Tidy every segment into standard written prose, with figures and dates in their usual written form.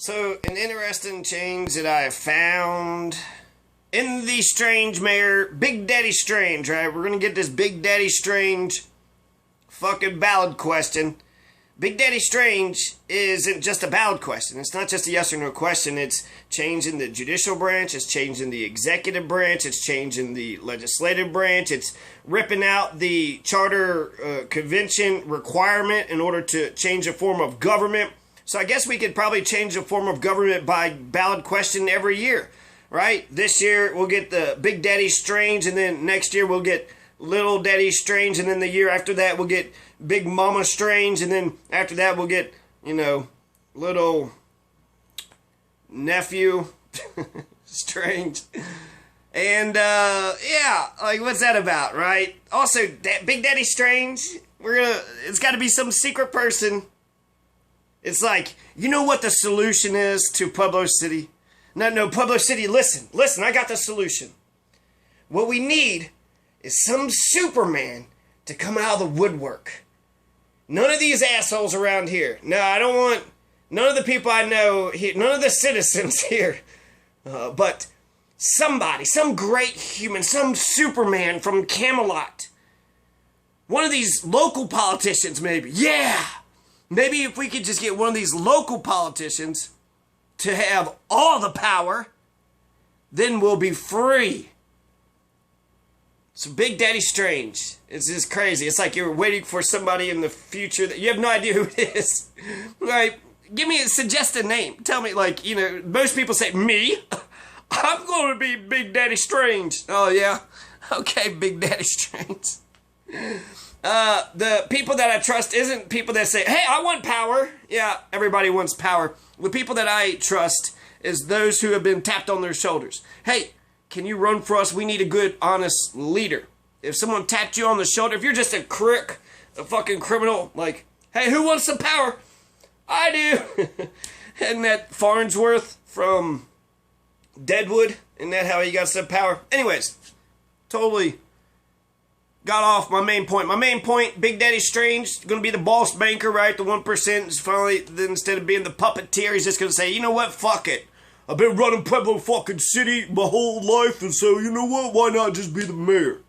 So, an interesting change that I have found in the Strange Mayor, Big Daddy Strange, right? We're going to get this Big Daddy Strange fucking ballot question. Big Daddy Strange isn't just a ballot question. It's not just a yes or no question. It's changing the judicial branch. It's changing the executive branch. It's changing the legislative branch. It's ripping out the charter convention requirement in order to change a form of government. So I guess we could probably change the form of government by ballot question every year, right? This year we'll get the Big Daddy Strange, and then next year we'll get Little Daddy Strange, and then the year after that we'll get Big Mama Strange, and then after that we'll get, Little Nephew Strange. And, what's that about, right? Also, Big Daddy Strange, it's got to be some secret person. It's like, you know what the solution is to Pueblo City? No, Pueblo City, listen, I got the solution. What we need is some Superman to come out of the woodwork. None of these assholes around here. No, I don't want none of the people I know here, none of the citizens here. But somebody, some great human, some Superman from Camelot. One of these local politicians, maybe. Yeah! Maybe if we could just get one of these local politicians to have all the power, then we'll be free. So Big Daddy Strange, it's just crazy. It's like you're waiting for somebody in the future that you have no idea who it is. Right? Suggest a name. Tell me, most people say, me? I'm going to be Big Daddy Strange. Oh, yeah? Okay, Big Daddy Strange. The people that I trust isn't people that say, hey, I want power. Yeah, everybody wants power. The people that I trust is those who have been tapped on their shoulders. Hey, can you run for us? We need a good, honest leader. If someone tapped you on the shoulder, if you're just a crook, a fucking criminal, like, hey, who wants some power? I do. Isn't that Farnsworth from Deadwood? Isn't that how he got some power? Anyways, totally got off my main point. My main point, Big Daddy Strange is going to be the boss banker, right? The 1% is finally, instead of being the puppeteer, he's just going to say, you know what, fuck it. I've been running Pueblo fucking City my whole life, and so, you know what, why not just be the mayor?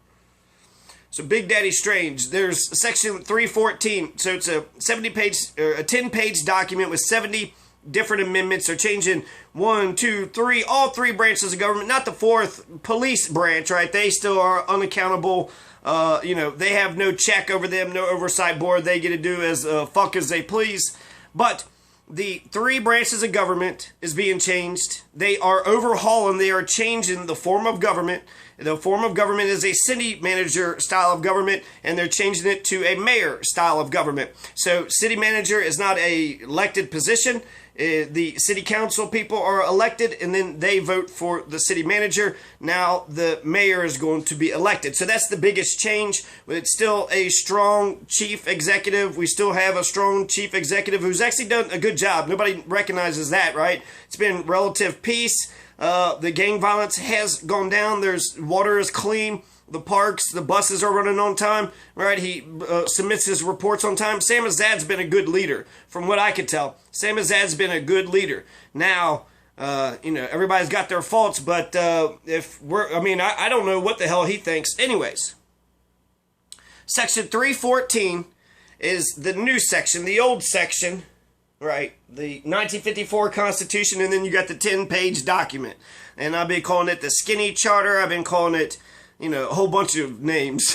So Big Daddy Strange, there's section 314, so it's a 10-page document with 70 different amendments. They're changing 1, 2, 3, all three branches of government, not the fourth police branch, right? They still are unaccountable. They have no check over them, no oversight board. They get to do as fuck as they please. But the three branches of government is being changed. They are overhauling. They are changing the form of government. The form of government is a city manager style of government, and they're changing it to a mayor style of government. So city manager is not a elected position. The city council people are elected, and then they vote for the city manager. Now the mayor is going to be elected. So that's the biggest change. It's still a strong chief executive. We still have a strong chief executive who's actually done a good job. Nobody recognizes that, right? It's been relative peace. The gang violence has gone down. Water is clean. The parks, the buses are running on time, right? He submits his reports on time. Sam Azad's been a good leader, from what I could tell. Sam Azad's been a good leader. Now, everybody's got their faults, but I don't know what the hell he thinks. Anyways, section 314 is the new section, the old section, right? The 1954 Constitution, and then you got the 10-page document. And I've been calling it the Skinny Charter. I've been calling it a whole bunch of names.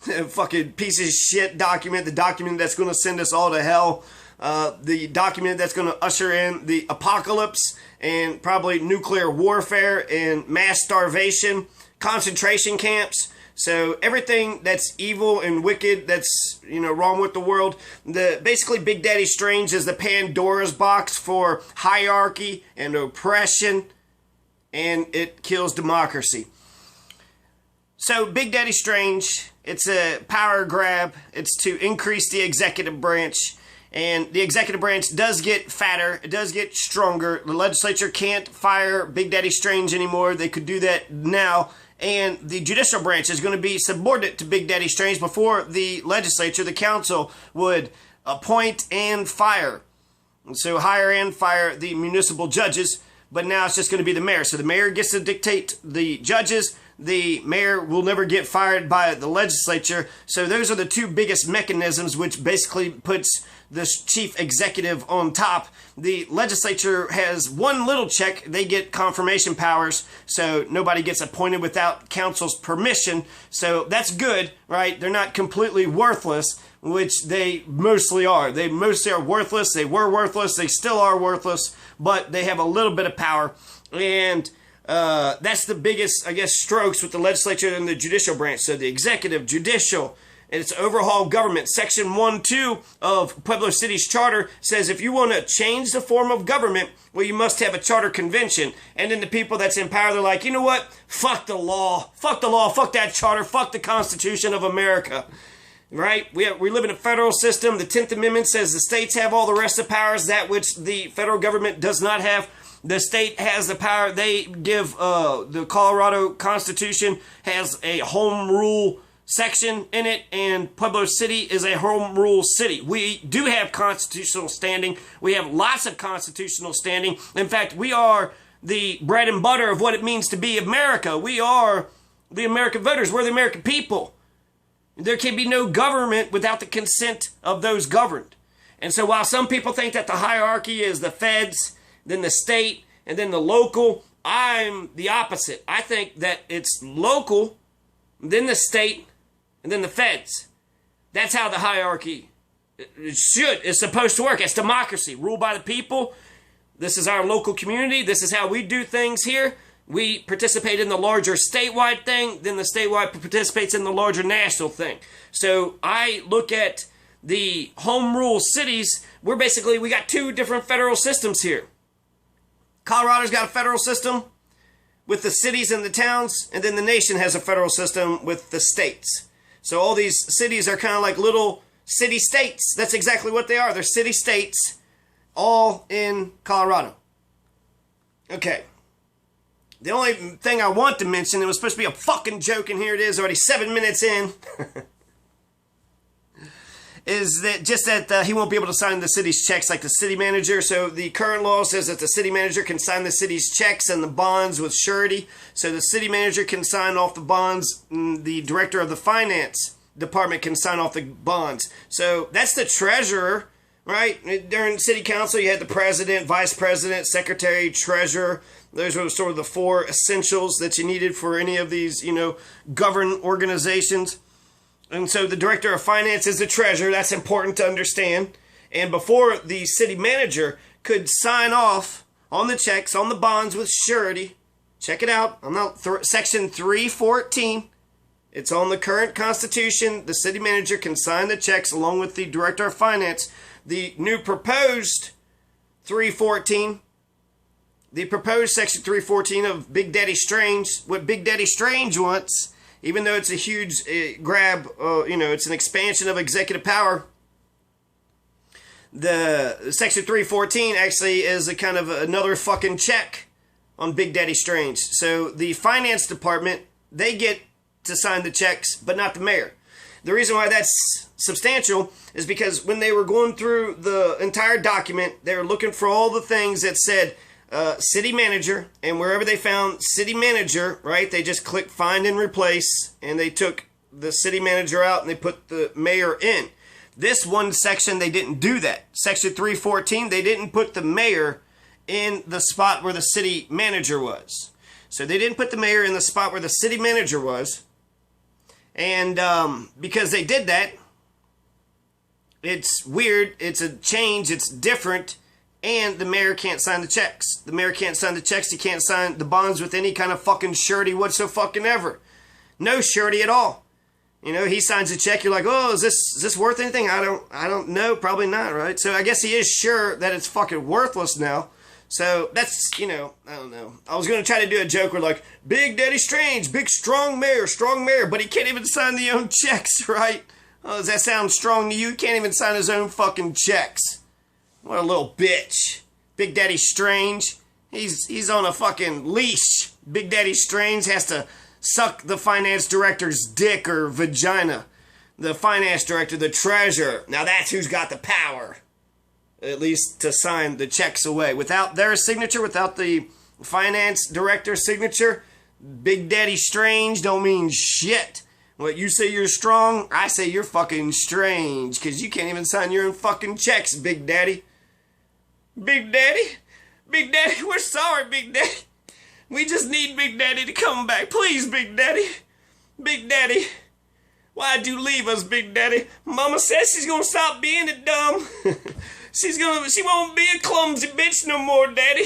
Fucking piece of shit document. The document that's going to send us all to hell. The document that's going to usher in the apocalypse and probably nuclear warfare and mass starvation, concentration camps. So everything that's evil and wicked, that's, wrong with the world. Basically Big Daddy Strange is the Pandora's box for hierarchy and oppression, and it kills democracy. So, Big Daddy Strange, it's a power grab. It's to increase the executive branch. And the executive branch does get fatter. It does get stronger. The legislature can't fire Big Daddy Strange anymore. They could do that now. And the judicial branch is going to be subordinate to Big Daddy Strange. Before the legislature, the council would appoint and fire And so hire and fire the municipal judges, but now it's just going to be the mayor. So the mayor gets to dictate the judges. The mayor will never get fired by the legislature. So those are the two biggest mechanisms, which basically puts the chief executive on top. The legislature has one little check. They get confirmation powers, so nobody gets appointed without council's permission. So that's good, right? They're not completely worthless, which they mostly are. They mostly are worthless. They were worthless. They still are worthless, but they have a little bit of power. And that's the biggest, I guess, strokes with the legislature and the judicial branch. So the executive, judicial, and it's overhaul government. Section 1.2 of Pueblo City's charter says if you want to change the form of government, well, you must have a charter convention. And then the people that's in power, they're like, you know what? Fuck the law. Fuck the law. Fuck that charter. Fuck the Constitution of America. Right? We live in a federal system. The 10th Amendment says the states have all the rest of powers, that which the federal government does not have. The state has the power. They give, the Colorado Constitution has a home rule section in it, and Pueblo City is a home rule city. We do have constitutional standing. We have lots of constitutional standing. In fact, we are the bread and butter of what it means to be America. We are the American voters. We're the American people. There can be no government without the consent of those governed. And so while some people think that the hierarchy is the feds, then the state, and then the local, I'm the opposite. I think that it's local, then the state, and then the feds. That's how the hierarchy is supposed to work. It's democracy, ruled by the people. This is our local community. This is how we do things here. We participate in the larger statewide thing, then the statewide participates in the larger national thing. So I look at the home rule cities. We got two different federal systems here. Colorado's got a federal system with the cities and the towns, and then the nation has a federal system with the states. So all these cities are kind of like little city-states. That's exactly what they are. They're city-states, all in Colorado. Okay. The only thing I want to mention, it was supposed to be a fucking joke, and here it is, already 7 minutes in, is that he won't be able to sign the city's checks like the city manager. So the current law says that the city manager can sign the city's checks and the bonds with surety. So the city manager can sign off the bonds, and the director of the finance department can sign off the bonds. So that's the treasurer, right? During city council, you had the president, vice president, secretary, treasurer. Those were sort of the four essentials that you needed for any of these, governed organizations. And so the director of finance is the treasurer. That's important to understand. And before the city manager could sign off on the checks, on the bonds with surety, check it out. Section 314. It's on the current Constitution. The city manager can sign the checks along with the director of finance. The new proposed 314, the proposed Section 314 of Big Daddy Strange, what Big Daddy Strange wants, even though it's a huge grab, it's an expansion of executive power, the Section 314 actually is a kind of another fucking check on Big Daddy Strange. So the finance department, they get to sign the checks, but not the mayor. The reason why that's substantial is because when they were going through the entire document, they were looking for all the things that said city manager, and wherever they found city manager, right, they just clicked find and replace, and they took the city manager out and they put the mayor in. This one section, they didn't do that. Section 314, they didn't put the mayor in the spot where the city manager was. So they didn't put the mayor in the spot where the city manager was. And because they did that, it's weird, it's a change, it's different, and the mayor can't sign the checks. The mayor can't sign the checks, he can't sign the bonds with any kind of fucking surety whatsoever. No surety at all. He signs a check, you're like, oh, is this worth anything? I don't know, probably not, right? So I guess he is sure that it's fucking worthless now. So that's, I don't know. I was going to try to do a joke where like, Big Daddy Strange, big strong mayor, but he can't even sign the own checks, right? Oh, does that sound strong to you? He can't even sign his own fucking checks. What a little bitch. Big Daddy Strange. He's on a fucking leash. Big Daddy Strange has to suck the finance director's dick or vagina. The finance director, the treasurer. Now that's who's got the power. at least to sign the checks away. Without their signature, without the finance director's signature, Big Daddy Strange don't mean shit. What, you say you're strong, I say you're fucking strange, because you can't even sign your own fucking checks, Big Daddy. Big Daddy? Big Daddy, we're sorry, Big Daddy. We just need Big Daddy to come back. Please, Big Daddy. Big Daddy. Why'd you leave us, Big Daddy? Mama says she's gonna stop being a dumb. She won't be a clumsy bitch no more, Daddy.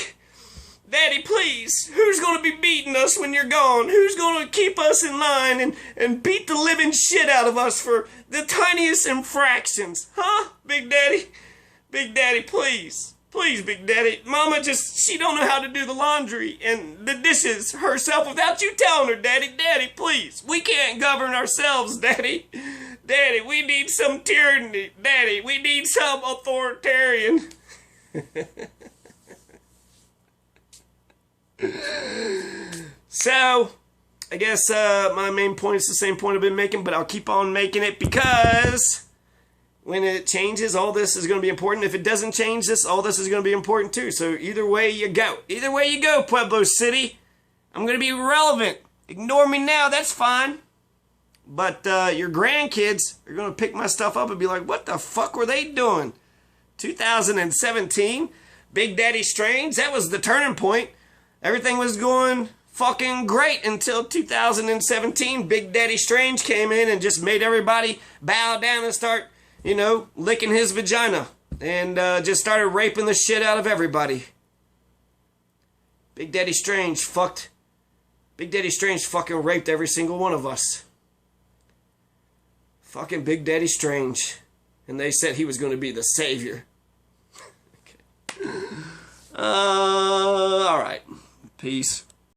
Daddy, please. Who's gonna be beating us when you're gone? Who's gonna keep us in line and beat the living shit out of us for the tiniest infractions? Huh, Big Daddy? Big Daddy, please. Please, Big Daddy. Mama she don't know how to do the laundry and the dishes herself without you telling her, Daddy. Daddy, please. We can't govern ourselves, Daddy. Daddy, we need some tyranny. Daddy, we need some authoritarian. So, I guess my main point is the same point I've been making, but I'll keep on making it because when it changes, all this is going to be important. If it doesn't change this, all this is going to be important too. So either way you go. Either way you go, Pueblo City. I'm going to be relevant. Ignore me now, that's fine. But your grandkids are going to pick my stuff up and be like, what the fuck were they doing? 2017, Big Daddy Strange, that was the turning point. Everything was going fucking great until 2017. Big Daddy Strange came in and just made everybody bow down and start, licking his vagina. And just started raping the shit out of everybody. Big Daddy Strange fucking raped every single one of us. Fucking Big Daddy Strange. And they said he was going to be the savior. Okay. Alright. Peace.